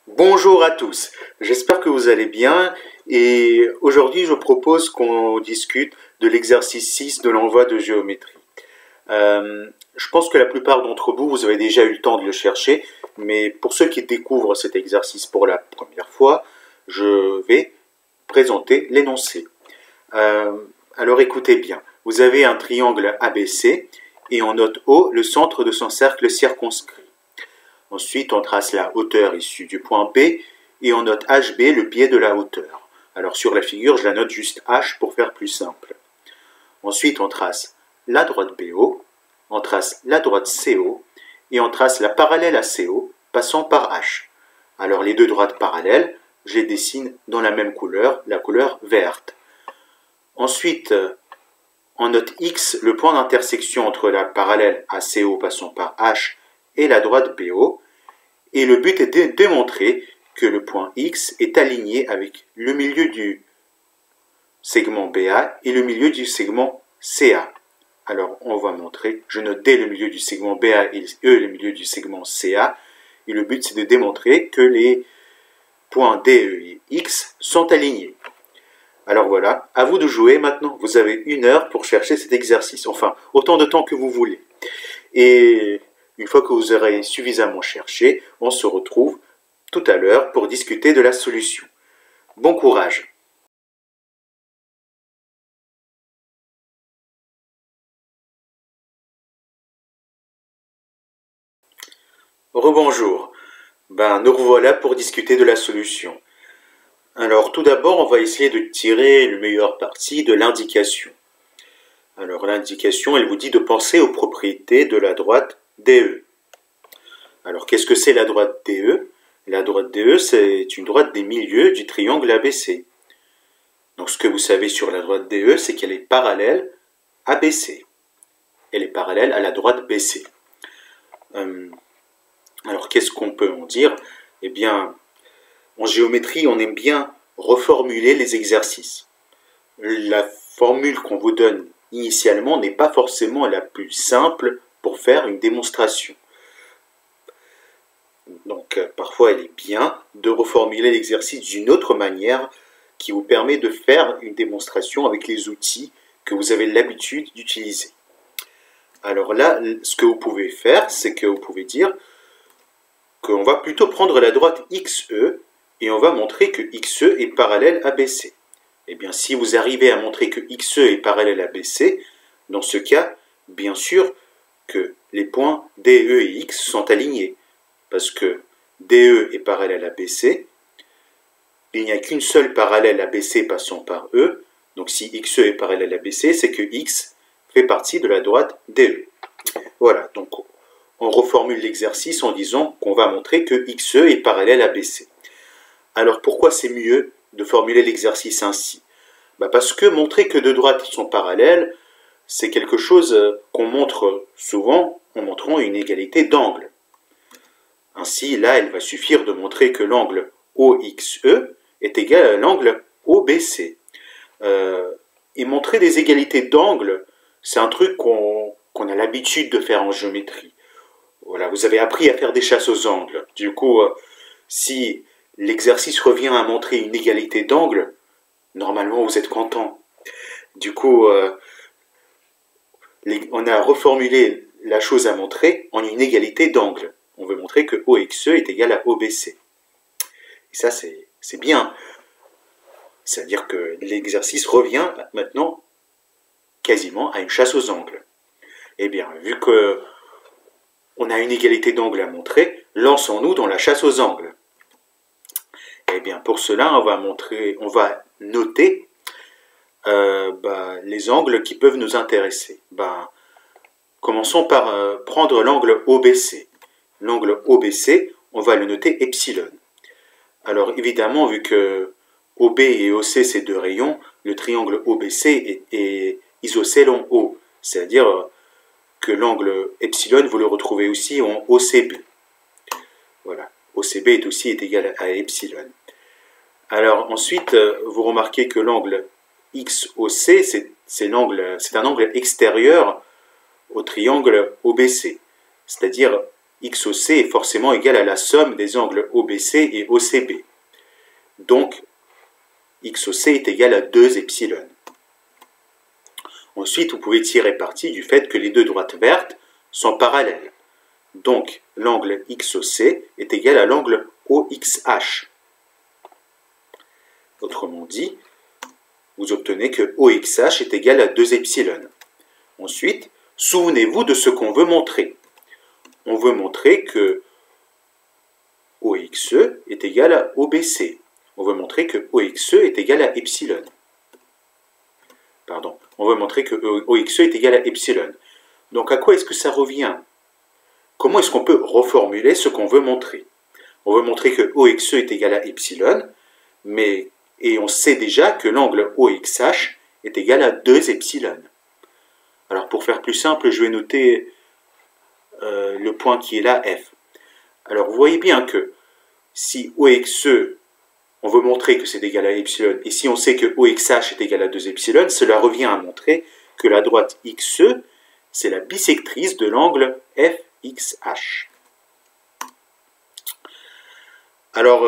Bonjour à tous, j'espère que vous allez bien et aujourd'hui je propose qu'on discute de l'exercice 6 de l'envoi de géométrie. Je pense que la plupart d'entre vous, vous avez déjà eu le temps de le chercher, mais pour ceux qui découvrent cet exercice pour la première fois, je vais présenter l'énoncé. Alors écoutez bien, vous avez un triangle ABC et on note O le centre de son cercle circonscrit. Ensuite, on trace la hauteur issue du point B et on note HB le pied de la hauteur. Alors sur la figure, je la note juste H pour faire plus simple. Ensuite, on trace la droite BO, on trace la droite CO et on trace la parallèle à CO passant par H. Alors les deux droites parallèles, je les dessine dans la même couleur, la couleur verte. Ensuite, on note X, le point d'intersection entre la parallèle à CO passant par H et la droite BO. Et le but est de démontrer que le point X est aligné avec le milieu du segment BA et le milieu du segment CA. Alors, on va montrer, je note D le milieu du segment BA et E le milieu du segment CA. Et le but, c'est de démontrer que les points DE et X sont alignés. Alors voilà, à vous de jouer maintenant. Vous avez 1 heure pour chercher cet exercice. Enfin, autant de temps que vous voulez. Et une fois que vous aurez suffisamment cherché, on se retrouve tout à l'heure pour discuter de la solution. Bon courage! Rebonjour. Nous revoilà pour discuter de la solution. Alors tout d'abord, on va essayer de tirer le meilleur parti de l'indication. Alors l'indication, elle vous dit de penser aux propriétés de la droite DE. Alors qu'est-ce que c'est la droite DE? La droite DE, c'est une droite des milieux du triangle ABC. Donc ce que vous savez sur la droite DE, c'est qu'elle est parallèle à BC. Elle est parallèle à la droite BC. Alors qu'est-ce qu'on peut en dire? Eh bien, en géométrie, on aime bien reformuler les exercices. La formule qu'on vous donne initialement n'est pas forcément la plus simple pour faire une démonstration. Donc parfois, il est bien de reformuler l'exercice d'une autre manière qui vous permet de faire une démonstration avec les outils que vous avez l'habitude d'utiliser. Alors là, ce que vous pouvez faire, c'est que vous pouvez dire qu'on va plutôt prendre la droite XE et on va montrer que XE est parallèle à BC. Eh bien, si vous arrivez à montrer que XE est parallèle à BC, dans ce cas, bien sûr que les points DE et X sont alignés, parce que DE est parallèle à BC, il n'y a qu'une seule parallèle à BC passant par E, donc si XE est parallèle à BC, c'est que X fait partie de la droite DE. Voilà, donc on reformule l'exercice en disant qu'on va montrer que XE est parallèle à BC. Alors pourquoi c'est mieux de formuler l'exercice ainsi? Parce que montrer que deux droites sont parallèles, c'est quelque chose qu'on montre souvent en montrant une égalité d'angle. Ainsi, là, il va suffire de montrer que l'angle OXE est égal à l'angle OBC. Et montrer des égalités d'angle, c'est un truc qu'on a l'habitude de faire en géométrie. Voilà, vous avez appris à faire des chasses aux angles. Du coup, si l'exercice revient à montrer une égalité d'angle, normalement vous êtes content. Du coup, on a reformulé la chose à montrer en une égalité d'angle. On veut montrer que OXE est égal à OBC. Et ça, c'est bien. C'est-à-dire que l'exercice revient maintenant quasiment à une chasse aux angles. Eh bien, vu que on a une égalité d'angle à montrer, lançons-nous dans la chasse aux angles. Eh bien, pour cela, on va noter les angles qui peuvent nous intéresser. Commençons par prendre l'angle OBC. L'angle OBC, on va le noter epsilon. Alors évidemment, vu que OB et OC, c'est deux rayons, le triangle OBC est isocèle en O. C'est-à-dire que l'angle epsilon, vous le retrouvez aussi en OCB. Voilà, OCB est égal à epsilon. Alors ensuite, vous remarquez que l'angle XOC, c'est un angle extérieur au triangle OBC. C'est-à-dire, XOC est forcément égal à la somme des angles OBC et OCB. Donc, XOC est égal à 2 epsilon. Ensuite, vous pouvez tirer parti du fait que les deux droites vertes sont parallèles. Donc, l'angle XOC est égal à l'angle OXH. Autrement dit, vous obtenez que OXH est égal à 2 epsilon. Ensuite, souvenez-vous de ce qu'on veut montrer. On veut montrer que OXE est égal à OBC. On veut montrer que OXE est égal à epsilon. Pardon, on veut montrer que OXE est égal à epsilon. Donc à quoi est-ce que ça revient? Comment est-ce qu'on peut reformuler ce qu'on veut montrer? On veut montrer que OXE est égal à epsilon, et on sait déjà que l'angle OXH est égal à 2 epsilon. Alors pour faire plus simple, je vais noter le point qui est là, F. Alors vous voyez bien que si OXE, on veut montrer que c'est égal à epsilon, et si on sait que OXH est égal à 2 epsilon, cela revient à montrer que la droite XE, c'est la bisectrice de l'angle FXH. Alors,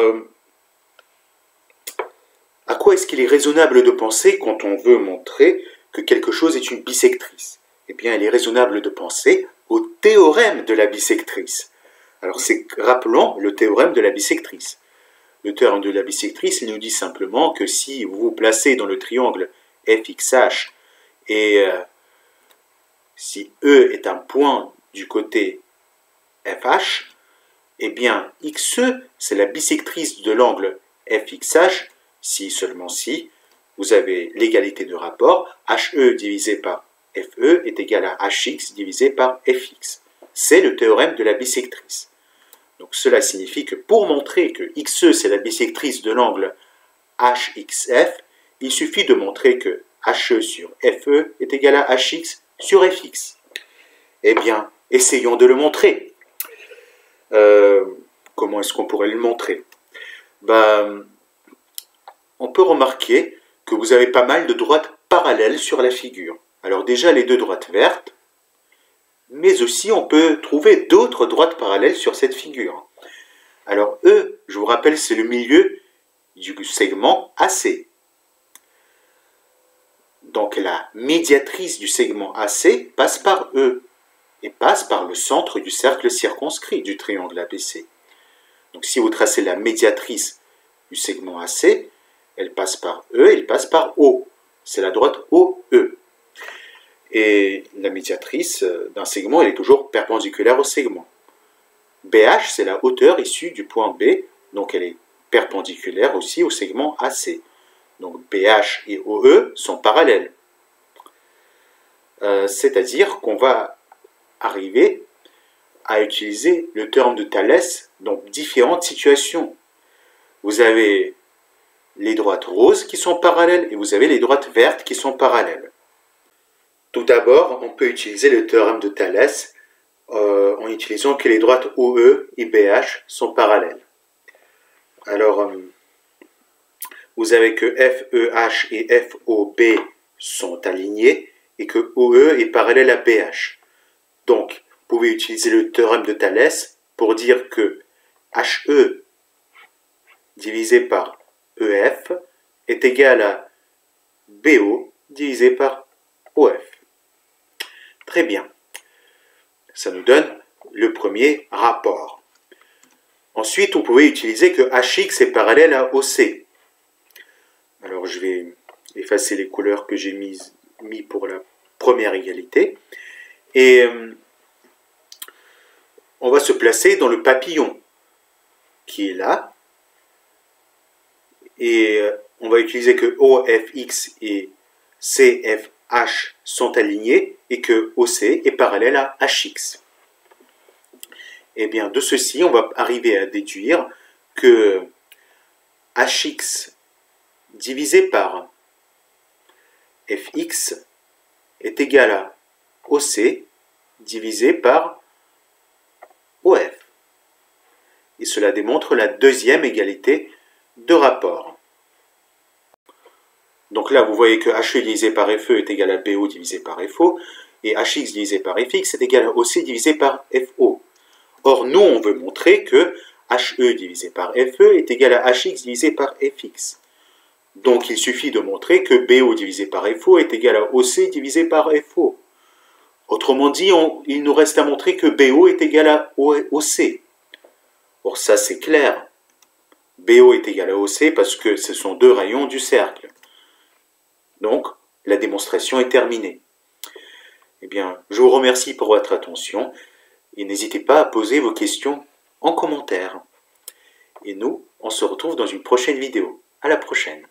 à quoi est-ce qu'il est raisonnable de penser quand on veut montrer que quelque chose est une bisectrice? Eh bien, il est raisonnable de penser au théorème de la bisectrice. Alors, rappelons le théorème de la bisectrice. Le théorème de la bisectrice, il nous dit simplement que si vous vous placez dans le triangle FXH et si E est un point du côté FH, eh bien, XE, c'est la bisectrice de l'angle FXH, si seulement si vous avez l'égalité de rapport, HE divisé par FE est égal à HX divisé par FX. C'est le théorème de la bisectrice. Donc cela signifie que pour montrer que XE c'est la bisectrice de l'angle HXF, il suffit de montrer que HE sur FE est égal à HX sur FX. Eh bien, essayons de le montrer. Comment est-ce qu'on pourrait le montrer? On peut remarquer que vous avez pas mal de droites parallèles sur la figure. Alors déjà les deux droites vertes, mais aussi on peut trouver d'autres droites parallèles sur cette figure. Alors E, je vous rappelle, c'est le milieu du segment AC. Donc la médiatrice du segment AC passe par E et passe par le centre du cercle circonscrit du triangle ABC. Donc si vous tracez la médiatrice du segment AC, elle passe par E et elle passe par O. C'est la droite OE. Et la médiatrice d'un segment, elle est toujours perpendiculaire au segment. BH, c'est la hauteur issue du point B, donc elle est perpendiculaire aussi au segment AC. Donc BH et OE sont parallèles. C'est-à-dire qu'on va arriver à utiliser le théorème de Thalès dans différentes situations. Vous avez les droites roses qui sont parallèles et vous avez les droites vertes qui sont parallèles. Tout d'abord, on peut utiliser le théorème de Thalès en utilisant que les droites OE et BH sont parallèles. Alors, vous avez que FEH et FOB sont alignés et que OE est parallèle à BH. Donc, vous pouvez utiliser le théorème de Thalès pour dire que HE divisé par EF est égal à BO divisé par OF. Très bien. Ça nous donne le premier rapport. Ensuite, vous pouvez utiliser que HX est parallèle à OC. Alors, je vais effacer les couleurs que j'ai mis pour la première égalité. Et on va se placer dans le papillon qui est là. Et on va utiliser que OFX et CFH sont alignés et que OC est parallèle à HX. Et bien de ceci, on va arriver à déduire que HX divisé par FX est égal à OC divisé par OF. Et cela démontre la deuxième égalité de rapport. Donc là, vous voyez que HE divisé par FE est égal à BO divisé par FO, et HX divisé par FX est égal à OC divisé par FO. Or, nous, on veut montrer que HE divisé par FE est égal à HX divisé par FX. Donc, il suffit de montrer que BO divisé par FO est égal à OC divisé par FO. Autrement dit, il nous reste à montrer que BO est égal à OC. Or, ça, c'est clair. BO est égal à OC parce que ce sont deux rayons du cercle. Donc, la démonstration est terminée. Eh bien, je vous remercie pour votre attention et n'hésitez pas à poser vos questions en commentaire. Et nous, on se retrouve dans une prochaine vidéo. À la prochaine.